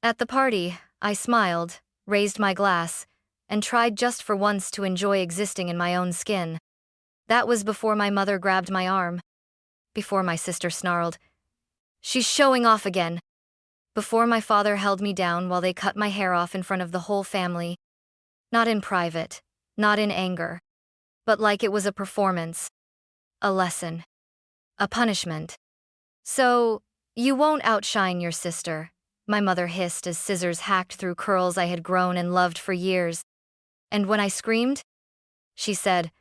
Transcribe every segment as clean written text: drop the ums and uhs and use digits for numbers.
At the party, I smiled, raised my glass, and tried just for once to enjoy existing in my own skin. That was before my mother grabbed my arm. Before my sister snarled, "She's showing off again." Before my father held me down while they cut my hair off in front of the whole family. Not in private, not in anger, but like it was a performance, a lesson, a punishment. "So, you won't outshine your sister," my mother hissed as scissors hacked through curls I had grown and loved for years. And when I screamed, she said,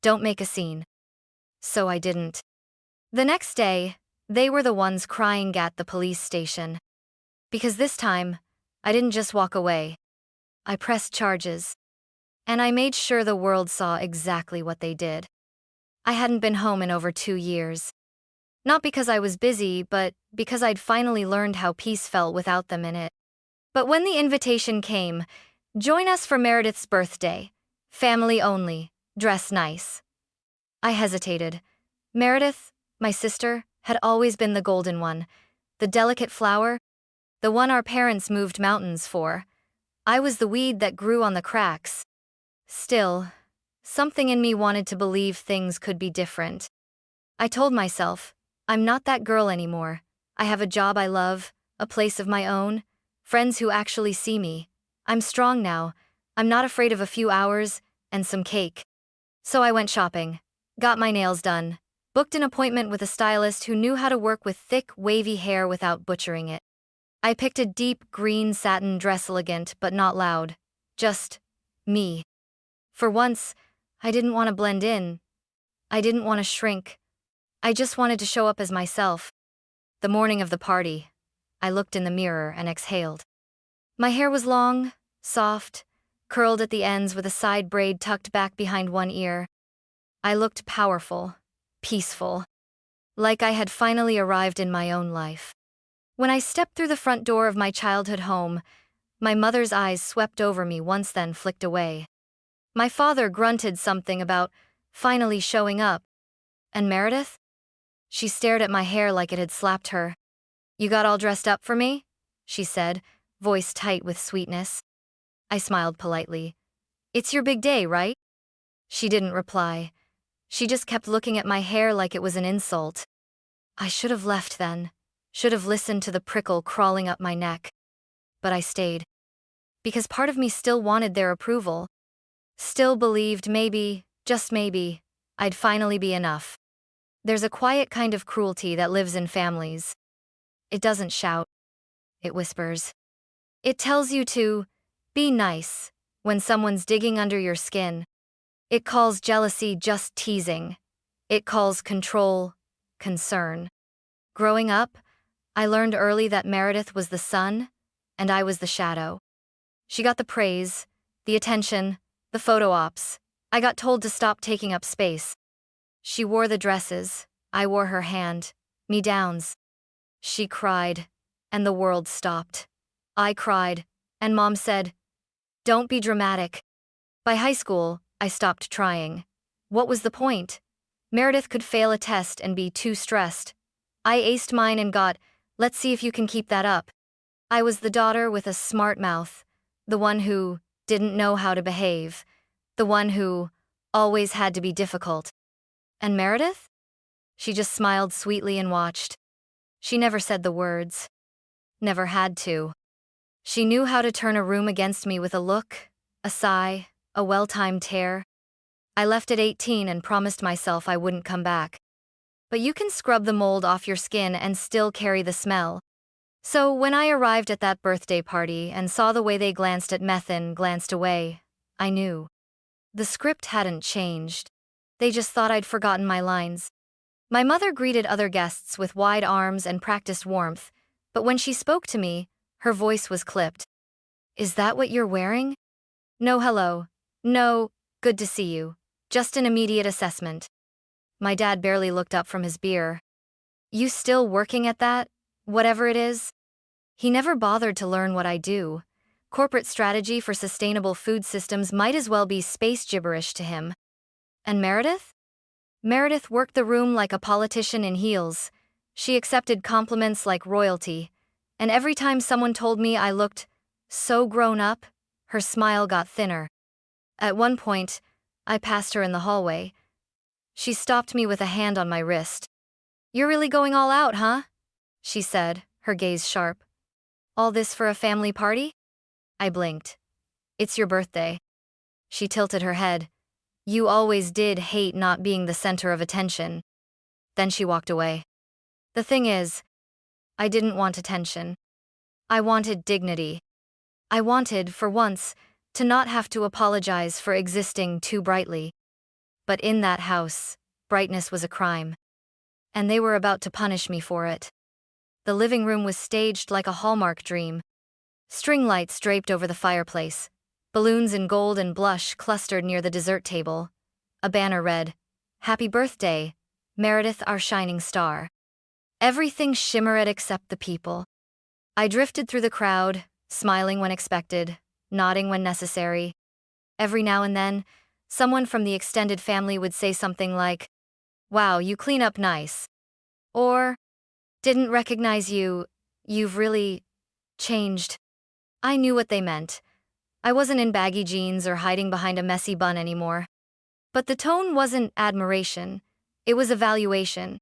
"Don't make a scene." So I didn't. The next day, they were the ones crying at the police station. Because this time, I didn't just walk away. I pressed charges. And I made sure the world saw exactly what they did. I hadn't been home in over 2 years. Not because I was busy, but because I'd finally learned how peace felt without them in it. But when the invitation came, "Join us for Meredith's birthday. Family only. Dress nice." I hesitated. Meredith, my sister, had always been the golden one, the delicate flower, the one our parents moved mountains for. I was the weed that grew on the cracks. Still, something in me wanted to believe things could be different. I told myself, I'm not that girl anymore. I have a job I love, a place of my own, friends who actually see me. I'm strong now. I'm not afraid of a few hours and some cake. So I went shopping, got my nails done, booked an appointment with a stylist who knew how to work with thick, wavy hair without butchering it. I picked a deep green satin dress, elegant but not loud. Just me. For once, I didn't want to blend in. I didn't want to shrink. I just wanted to show up as myself. The morning of the party, I looked in the mirror and exhaled. My hair was long, soft, curled at the ends with a side braid tucked back behind one ear. I looked powerful, peaceful, like I had finally arrived in my own life. When I stepped through the front door of my childhood home, my mother's eyes swept over me once then flicked away. My father grunted something about finally showing up. And Meredith? She stared at my hair like it had slapped her. "You got all dressed up for me?" she said, voice tight with sweetness. I smiled politely. "It's your big day, right?" She didn't reply. She just kept looking at my hair like it was an insult. I should have left then, should have listened to the prickle crawling up my neck. But I stayed. Because part of me still wanted their approval. Still believed maybe, just maybe, I'd finally be enough. There's a quiet kind of cruelty that lives in families. It doesn't shout. It whispers. It tells you to be nice when someone's digging under your skin. It calls jealousy just teasing. It calls control concern. Growing up, I learned early that Meredith was the sun, and I was the shadow. She got the praise, the attention, the photo ops. I got told to stop taking up space. She wore the dresses, I wore her hand, me downs. She cried, and the world stopped. I cried, and Mom said, "Don't be dramatic." By high school, I stopped trying. What was the point? Meredith could fail a test and be too stressed. I aced mine and got, "Let's see if you can keep that up." I was the daughter with a smart mouth, the one who didn't know how to behave, the one who always had to be difficult. And Meredith? She just smiled sweetly and watched. She never said the words. Never had to. She knew how to turn a room against me with a look, a sigh, a well-timed tear. I left at 18 and promised myself I wouldn't come back. But you can scrub the mold off your skin and still carry the smell. So when I arrived at that birthday party and saw the way they glanced at Methan, glanced away, I knew. The script hadn't changed. They just thought I'd forgotten my lines. My mother greeted other guests with wide arms and practiced warmth, but when she spoke to me, her voice was clipped. "Is that what you're wearing?" "No hello. No, good to see you. Just an immediate assessment." My dad barely looked up from his beer. "You still working at that, whatever it is?" He never bothered to learn what I do. Corporate strategy for sustainable food systems might as well be space gibberish to him. And Meredith? Meredith worked the room like a politician in heels. She accepted compliments like royalty, And every time someone told me I looked so grown up, her smile got thinner. At one point, I passed her in the hallway. She stopped me with a hand on my wrist. "You're really going all out, huh?" she said, her gaze sharp. "All this for a family party?" I blinked. "It's your birthday." She tilted her head. "You always did hate not being the center of attention." Then she walked away. The thing is, I didn't want attention. I wanted dignity. I wanted, for once, to not have to apologize for existing too brightly. But in that house, brightness was a crime. And they were about to punish me for it. The living room was staged like a Hallmark dream. String lights draped over the fireplace. Balloons in gold and blush clustered near the dessert table. A banner read, "Happy birthday, Meredith, our shining star." Everything shimmered except the people. I drifted through the crowd, smiling when expected, nodding when necessary. Every now and then, someone from the extended family would say something like, "Wow, you clean up nice." Or, "Didn't recognize you, you've really changed." I knew what they meant. I wasn't in baggy jeans or hiding behind a messy bun anymore. But the tone wasn't admiration, it was evaluation.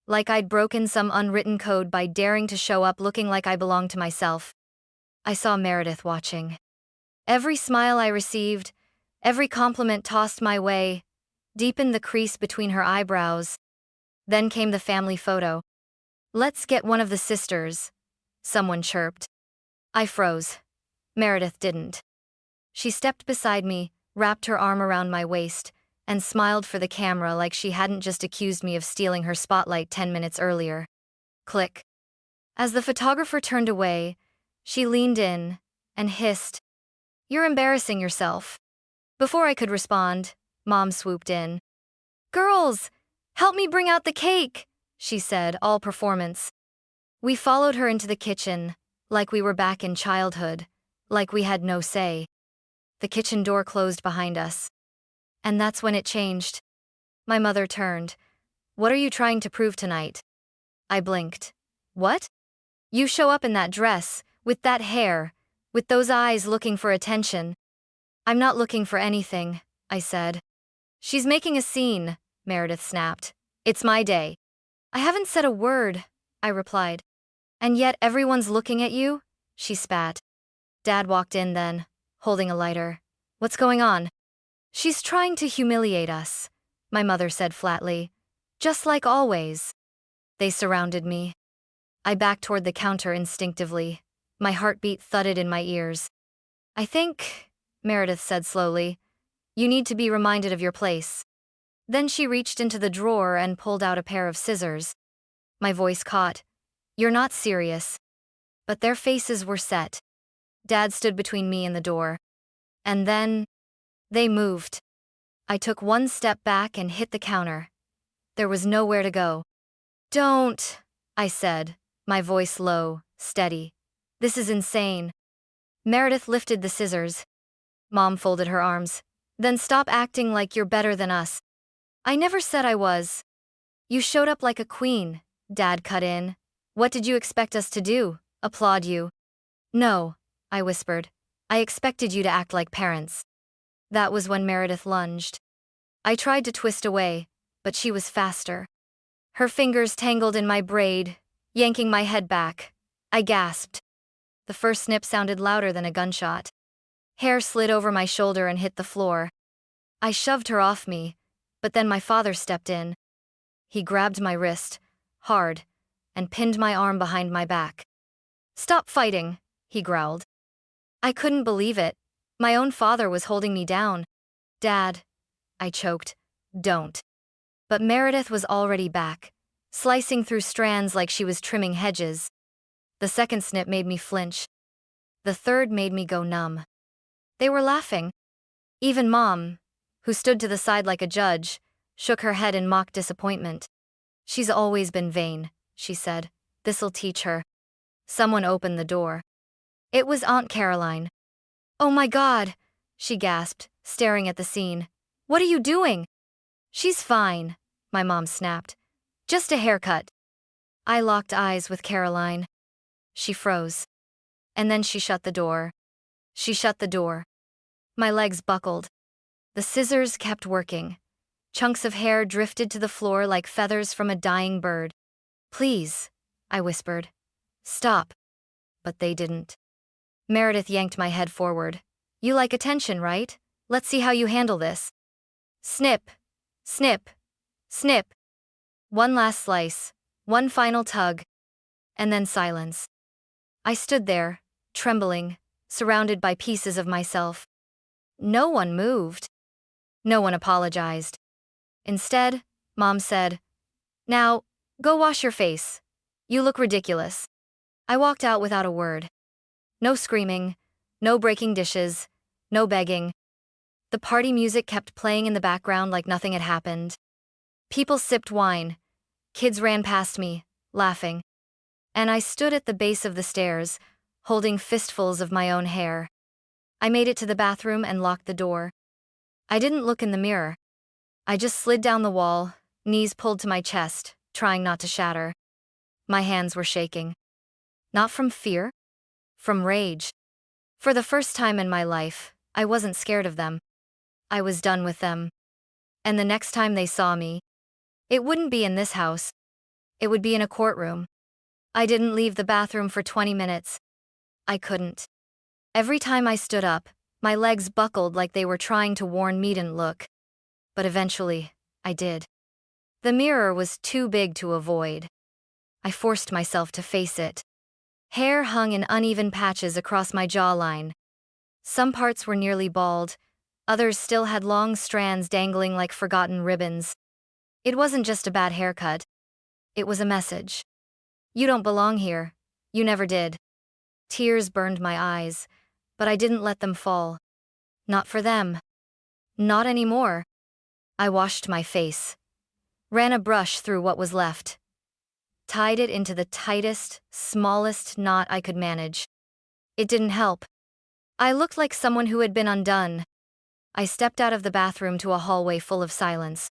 Like I'd broken some unwritten code by daring to show up looking like I belonged to myself. I saw Meredith watching. Every smile I received, every compliment tossed my way, deepened the crease between her eyebrows. Then came the family photo. "Let's get one of the sisters," someone chirped. I froze. Meredith didn't. She stepped beside me, wrapped her arm around my waist, and smiled for the camera like she hadn't just accused me of stealing her spotlight 10 minutes earlier. Click. As the photographer turned away, she leaned in and hissed, "You're embarrassing yourself." Before I could respond, Mom swooped in. "Girls, help me bring out the cake," she said, all performance. We followed her into the kitchen, like we were back in childhood, like we had no say. The kitchen door closed behind us. And that's when it changed. My mother turned. "What are you trying to prove tonight?" I blinked. "What?" "You show up in that dress, with that hair, with those eyes looking for attention." "I'm not looking for anything," I said. "She's making a scene," Meredith snapped. "It's my day." "I haven't said a word," I replied. "And yet everyone's looking at you," she spat. Dad walked in then, holding a lighter. "What's going on?" "She's trying to humiliate us," my mother said flatly. "Just like always." They surrounded me. I backed toward the counter instinctively. My heartbeat thudded in my ears. "I think," Meredith said slowly, "you need to be reminded of your place." Then she reached into the drawer and pulled out a pair of scissors. My voice caught. "You're not serious." But their faces were set. Dad stood between me and the door. And then, they moved. I took one step back and hit the counter. There was nowhere to go. "Don't," I said, my voice low, steady. "This is insane." Meredith lifted the scissors. Mom folded her arms. "Then stop acting like you're better than us." "I never said I was." "You showed up like a queen," Dad cut in. "What did you expect us to do? Applaud you?" "No," I whispered. "I expected you to act like parents." That was when Meredith lunged. I tried to twist away, but she was faster. Her fingers tangled in my braid, yanking my head back. I gasped. The first snip sounded louder than a gunshot. Hair slid over my shoulder and hit the floor. I shoved her off me, but then my father stepped in. He grabbed my wrist, hard, and pinned my arm behind my back. "Stop fighting," he growled. I couldn't believe it. My own father was holding me down. "Dad," I choked, "don't." But Meredith was already back, slicing through strands like she was trimming hedges. The second snip made me flinch. The third made me go numb. They were laughing. Even Mom, who stood to the side like a judge, shook her head in mock disappointment. "She's always been vain," she said. "This'll teach her." Someone opened the door. It was Aunt Caroline. "Oh my God," she gasped, staring at the scene. "What are you doing?" "She's fine," my mom snapped. "Just a haircut." I locked eyes with Caroline. She froze. And then she shut the door. She shut the door. My legs buckled. The scissors kept working. Chunks of hair drifted to the floor like feathers from a dying bird. "Please," I whispered. "Stop." But they didn't. Meredith yanked my head forward. "You like attention, right? Let's see how you handle this." Snip, snip, snip. One last slice, one final tug, and then silence. I stood there, trembling, surrounded by pieces of myself. No one moved. No one apologized. Instead, Mom said, "Now, go wash your face. You look ridiculous." I walked out without a word. No screaming, no breaking dishes, no begging. The party music kept playing in the background like nothing had happened. People sipped wine. Kids ran past me, laughing. And I stood at the base of the stairs, holding fistfuls of my own hair. I made it to the bathroom and locked the door. I didn't look in the mirror. I just slid down the wall, knees pulled to my chest, trying not to shatter. My hands were shaking. Not from fear, from rage. For the first time in my life, I wasn't scared of them. I was done with them. And the next time they saw me, it wouldn't be in this house. It would be in a courtroom. I didn't leave the bathroom for 20 minutes. I couldn't. Every time I stood up, my legs buckled like they were trying to warn me didn't look. But eventually, I did. The mirror was too big to avoid. I forced myself to face it. Hair hung in uneven patches across my jawline. Some parts were nearly bald, others still had long strands dangling like forgotten ribbons. It wasn't just a bad haircut. It was a message. You don't belong here. You never did. Tears burned my eyes, but I didn't let them fall. Not for them. Not anymore. I washed my face. Ran a brush through what was left. Tied it into the tightest, smallest knot I could manage. It didn't help. I looked like someone who had been undone. I stepped out of the bathroom to a hallway full of silence.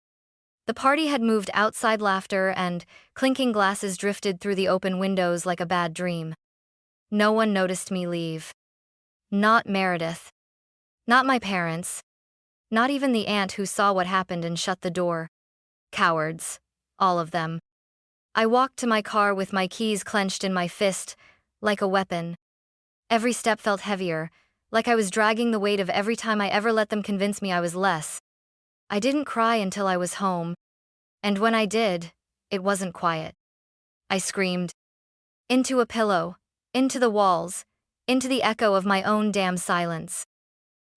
The party had moved outside, laughter and clinking glasses drifted through the open windows like a bad dream. No one noticed me leave. Not Meredith. Not my parents. Not even the aunt who saw what happened and shut the door. Cowards. All of them. I walked to my car with my keys clenched in my fist, like a weapon. Every step felt heavier, like I was dragging the weight of every time I ever let them convince me I was less. I didn't cry until I was home. And when I did, it wasn't quiet. I screamed. Into a pillow, into the walls, into the echo of my own damn silence.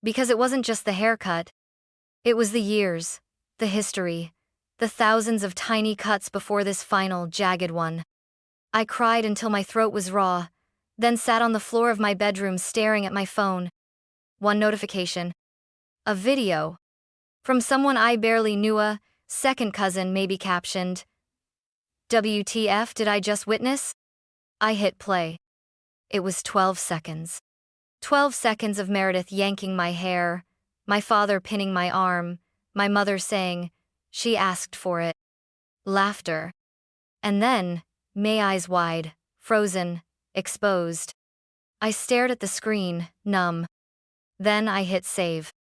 Because it wasn't just the haircut. It was the years, the history, the thousands of tiny cuts before this final, jagged one. I cried until my throat was raw, then sat on the floor of my bedroom staring at my phone. One notification. A video. From someone I barely knew, a second cousin, maybe captioned, "WTF did I just witness?" I hit play. It was 12 seconds. 12 seconds of Meredith yanking my hair, my father pinning my arm, my mother saying, "She asked for it." Laughter. And then, my eyes wide, frozen, exposed. I stared at the screen, numb. Then I hit save.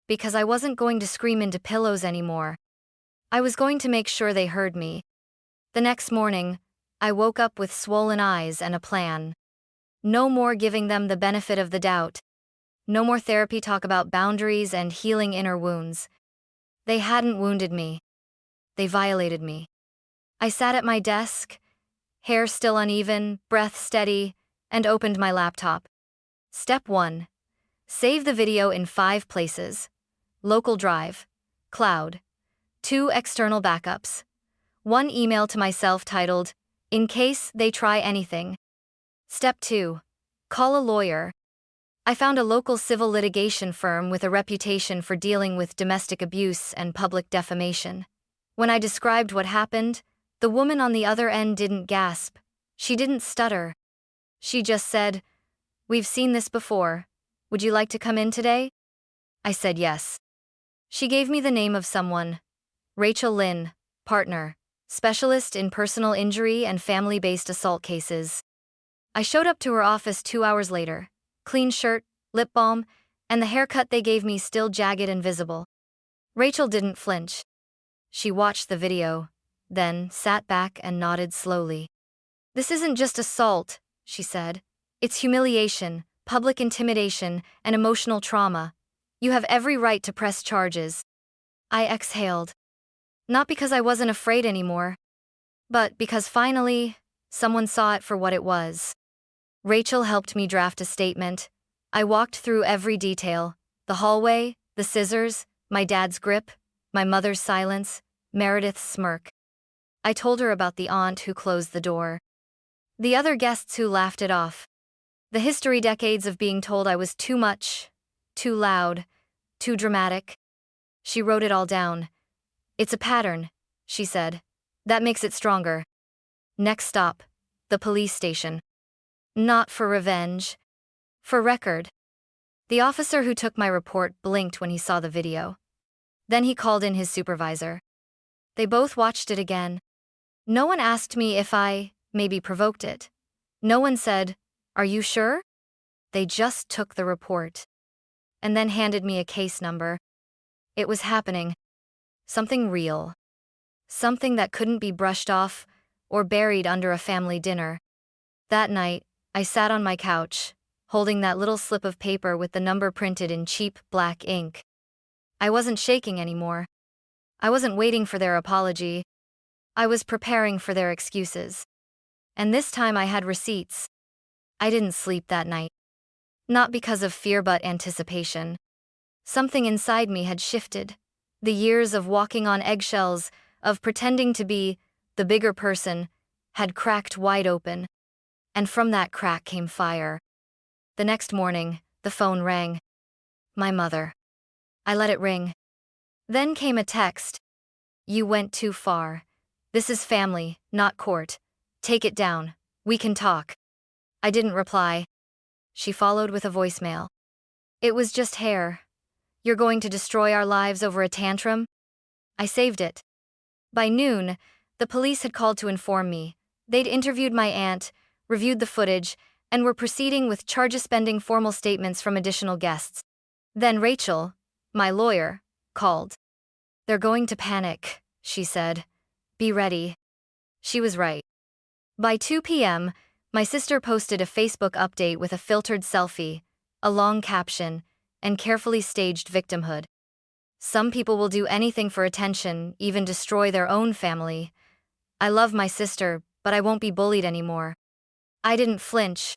Because I wasn't going to scream into pillows anymore. I was going to make sure they heard me. The next morning, I woke up with swollen eyes and a plan. No more giving them the benefit of the doubt. No more therapy talk about boundaries and healing inner wounds. They hadn't wounded me. They violated me. I sat at my desk, hair still uneven, breath steady, and opened my laptop. Step 1. Save the video in 5 places. Local drive. Cloud. 2 external backups. 1 email to myself titled, "In case they try anything." Step 2. Call a lawyer. I found a local civil litigation firm with a reputation for dealing with domestic abuse and public defamation. When I described what happened, the woman on the other end didn't gasp. She didn't stutter. She just said, "We've seen this before. Would you like to come in today?" I said yes. She gave me the name of someone. Rachel Lynn, partner, specialist in personal injury and family-based assault cases. I showed up to her office 2 hours later. Clean shirt, lip balm, and the haircut they gave me still jagged and visible. Rachel didn't flinch. She watched the video, then sat back and nodded slowly. "This isn't just assault," she said. "It's humiliation, public intimidation, and emotional trauma. You have every right to press charges." I exhaled. Not because I wasn't afraid anymore, but because finally, someone saw it for what it was. Rachel helped me draft a statement. I walked through every detail: the hallway, the scissors, my dad's grip, my mother's silence, Meredith's smirk. I told her about the aunt who closed the door, the other guests who laughed it off, the history decades of being told I was too much, too loud, too dramatic. She wrote it all down. "It's a pattern," she said. "That makes it stronger." Next stop, the police station. Not for revenge, for record. The officer who took my report blinked when he saw the video. Then he called in his supervisor. They both watched it again. No one asked me if I maybe provoked it. No one said, "Are you sure?" They just took the report and then handed me a case number. It was happening. Something real. Something that couldn't be brushed off or buried under a family dinner. That night, I sat on my couch, holding that little slip of paper with the number printed in cheap black ink. I wasn't shaking anymore. I wasn't waiting for their apology. I was preparing for their excuses. And this time I had receipts. I didn't sleep that night. Not because of fear but anticipation. Something inside me had shifted. The years of walking on eggshells, of pretending to be the bigger person, had cracked wide open. And from that crack came fire. The next morning, the phone rang. My mother. I let it ring. Then came a text. "You went too far. This is family, not court. Take it down. We can talk." I didn't reply. She followed with a voicemail. "It was just hair. You're going to destroy our lives over a tantrum?" I saved it. By noon, the police had called to inform me. They'd interviewed my aunt, reviewed the footage, and were proceeding with charges pending formal statements from additional guests. Then Rachel, my lawyer, called. "They're going to panic," she said. "Be ready." She was right. By 2 p.m., my sister posted a Facebook update with a filtered selfie, a long caption, and carefully staged victimhood. "Some people will do anything for attention, even destroy their own family. I love my sister, but I won't be bullied anymore." I didn't flinch.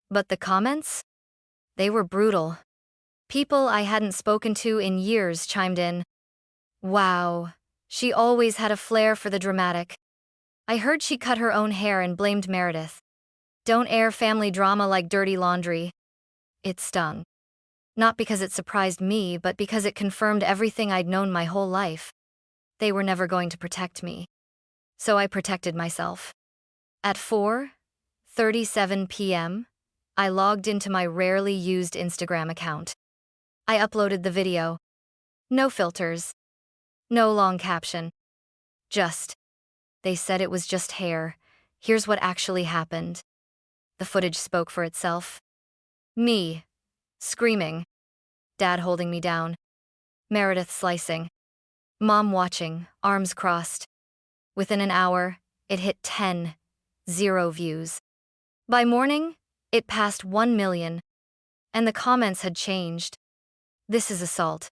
But the comments? They were brutal. People I hadn't spoken to in years chimed in. "Wow, she always had a flair for the dramatic." I heard she cut her own hair and blamed Meredith. Don't air family drama like dirty laundry. It stung. Not because it surprised me, but because it confirmed everything I'd known my whole life. They were never going to protect me. So I protected myself. At 4:37 p.m., I logged into my rarely used Instagram account. I uploaded the video. No filters. No long caption. Just. They said it was just hair. Here's what actually happened. The footage spoke for itself. Me. Screaming. Dad holding me down. Meredith slicing. Mom watching, arms crossed. Within an hour, it hit 10,000 views. By morning, it passed 1 million. And the comments had changed. "This is assault.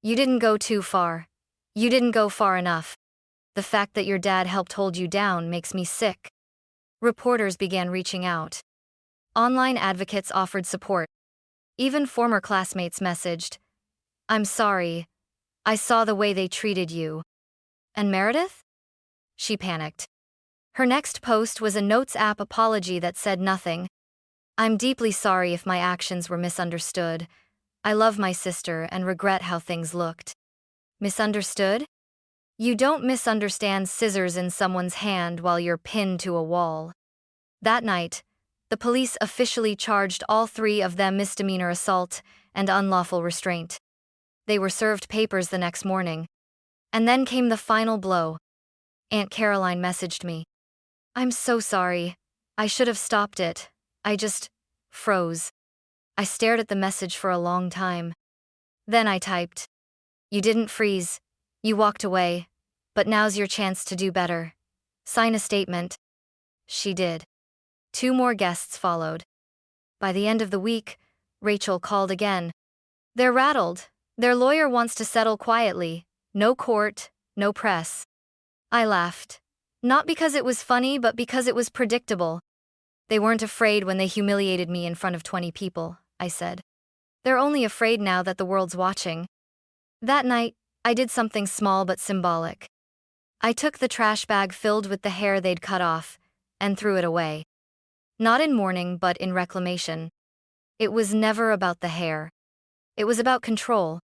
You didn't go too far. You didn't go far enough. The fact that your dad helped hold you down makes me sick." Reporters began reaching out. Online advocates offered support. Even former classmates messaged, "I'm sorry. I saw the way they treated you." And Meredith? She panicked. Her next post was a Notes app apology that said nothing. "I'm deeply sorry if my actions were misunderstood. I love my sister and regret how things looked." Misunderstood? You don't misunderstand scissors in someone's hand while you're pinned to a wall. That night, the police officially charged all three of them misdemeanor assault and unlawful restraint. They were served papers the next morning. And then came the final blow. Aunt Caroline messaged me. "I'm so sorry. I should have stopped it. I just froze. I stared at the message for a long time. Then I typed, "You didn't freeze. You walked away. But now's your chance to do better. Sign a statement." She did. 2 more guests followed. By the end of the week, Rachel called again. They're rattled. Their lawyer wants to settle quietly. No court, no press. I laughed. Not because it was funny, but because it was predictable. They weren't afraid when they humiliated me in front of 20 people, I said. They're only afraid now that the world's watching. That night, I did something small but symbolic. I took the trash bag filled with the hair they'd cut off and threw it away. Not in mourning, but in reclamation. It was never about the hair. It was about control.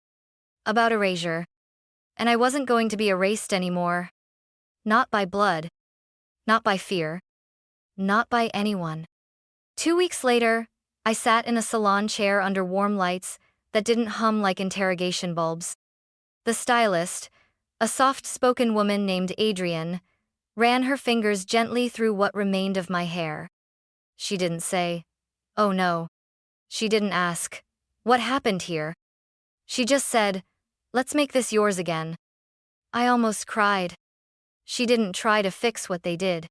About erasure. And I wasn't going to be erased anymore. Not by blood. Not by fear. Not by anyone. 2 weeks later, I sat in a salon chair under warm lights that didn't hum like interrogation bulbs. The stylist, a soft-spoken woman named Adrienne, ran her fingers gently through what remained of my hair. She didn't say, "Oh no." She didn't ask, "What happened here?" She just said, "Let's make this yours again." I almost cried. She didn't try to fix what they did.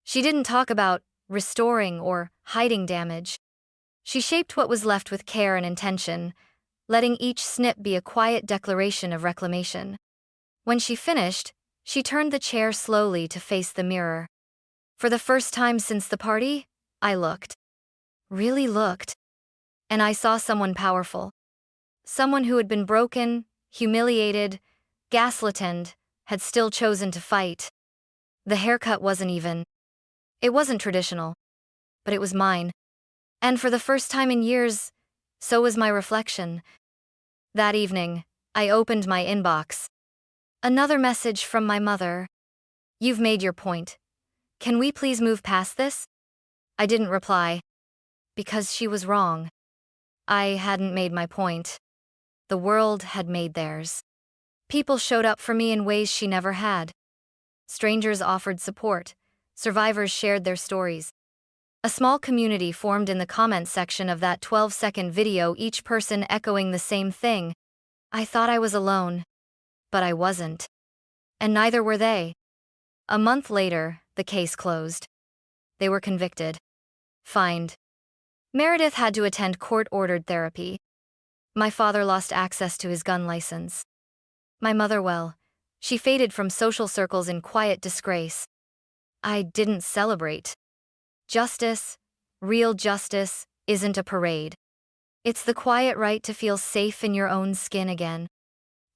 She didn't talk about restoring or hiding damage. She shaped what was left with care and intention, letting each snip be a quiet declaration of reclamation. When she finished, she turned the chair slowly to face the mirror. For the first time since the party, I looked. Really looked. And I saw someone powerful. Someone who had been broken, humiliated, gaslit and had still chosen to fight. The haircut wasn't even. It wasn't traditional. But it was mine. And for the first time in years, so was my reflection. That evening, I opened my inbox. Another message from my mother. "You've made your point. Can we please move past this?" I didn't reply. Because she was wrong. I hadn't made my point. The world had made theirs. People showed up for me in ways she never had. Strangers offered support. Survivors shared their stories. A small community formed in the comment section of that 12-second video, each person echoing the same thing. I thought I was alone. But I wasn't. And neither were they. A month later, the case closed. They were convicted. Fined. Meredith had to attend court-ordered therapy. My father lost access to his gun license. My mother, well, she faded from social circles in quiet disgrace. I didn't celebrate. Justice, real justice, isn't a parade. It's the quiet right to feel safe in your own skin again.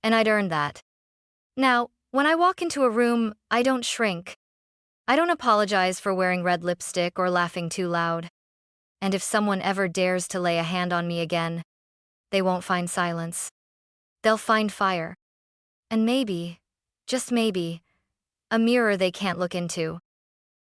And I'd earned that. Now, when I walk into a room, I don't shrink. I don't apologize for wearing red lipstick or laughing too loud. And if someone ever dares to lay a hand on me again, they won't find silence. They'll find fire. And maybe, just maybe, a mirror they can't look into.